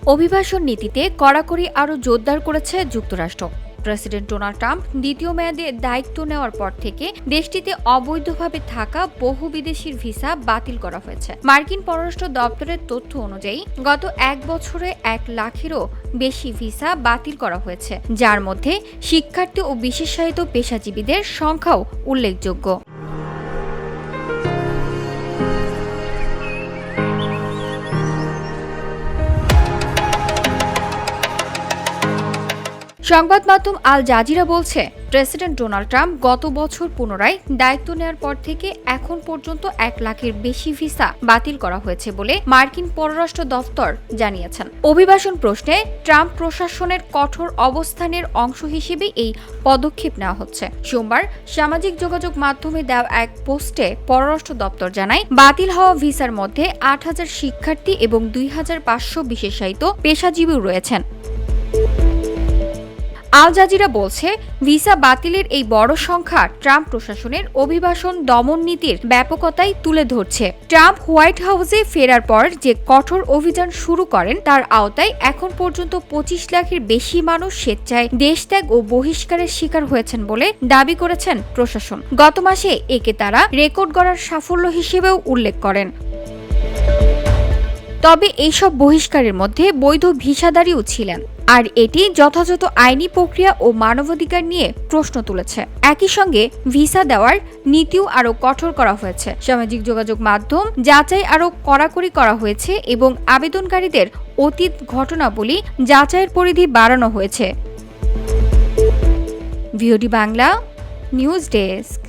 অভিবাসন নীতিতে কড়াকড়ি আরও জোরদার করেছে যুক্তরাষ্ট্র। প্রেসিডেন্ট ডোনাল্ড ট্রাম্প দ্বিতীয় মেয়াদে দায়িত্ব নেওয়ার পর থেকে দেশটিতে অবৈধভাবে থাকা বহু বিদেশির ভিসা বাতিল করা হয়েছে। মার্কিন পররাষ্ট্র দপ্তরের তথ্য অনুযায়ী গত এক বছরে 1 লাখেরও বেশি ভিসা বাতিল করা হয়েছে, যার মধ্যে শিক্ষার্থী ও বিশেষায়িত পেশাজীবীদের সংখ্যাও উল্লেখযোগ্য। সংবাদ মাধ্যম আল জাজিরা বলছে, প্রেসিডেন্ট ডোনাল্ড ট্রাম্প গত বছর পুনরায় দায়িত্ব নেওয়ার পর থেকে এখন পর্যন্ত 1 লাখের বেশি ভিসা বাতিল করা হয়েছে বলে মার্কিন পররাষ্ট্র দফতর জানিয়েছেন। অভিবাসন প্রশ্নে ট্রাম্প প্রশাসনের কঠোর অবস্থানের অংশ হিসেবে এই পদক্ষেপ নেওয়া হচ্ছে। সোমবার সামাজিক যোগাযোগ মাধ্যমে দেওয়া এক পোস্টে পররাষ্ট্র দপ্তর জানায়, বাতিল হওয়া ভিসার মধ্যে 8,000 শিক্ষার্থী এবং 2,500 বিশেষায়িত পেশাজীবী রয়েছেন। আল জাজিরা বলছে, ভিসা বাতিলের এই বড় সংখ্যা ট্রাম্প প্রশাসনের অভিবাসন দমন নীতির ব্যাপকতাই তুলে ধরছে। ট্রাম্প হোয়াইট হাউসে ফেরার পর যে কঠোর অভিযান শুরু করেন তার আওতায় এখন পর্যন্ত 25 লাখের বেশি মানুষ স্বেচ্ছায় দেশত্যাগ ও বহিষ্কারের শিকার হয়েছেন বলে দাবি করেছেন প্রশাসন। গত মাসে একে তারা রেকর্ড গড়ার সাফল্য হিসেবেও উল্লেখ করেন। তবে এইসব বহিষ্কারের মধ্যে বৈধ ভিসাধারীও ছিলেন, আর এটি যথাযথ আইনি প্রক্রিয়া ও মানবাধিকার নিয়ে প্রশ্ন তুলেছে। একই সঙ্গে ভিসা দেওয়ার নীতিও আরও কঠোর করা হয়েছে। সামাজিক যোগাযোগ মাধ্যম যাচাই আরও কড়াকড়ি করা হয়েছে এবং আবেদনকারীদের অতীত ঘটনাবলী যাচাইয়ের পরিধি বাড়ানো হয়েছে। VOD Bangla news desk.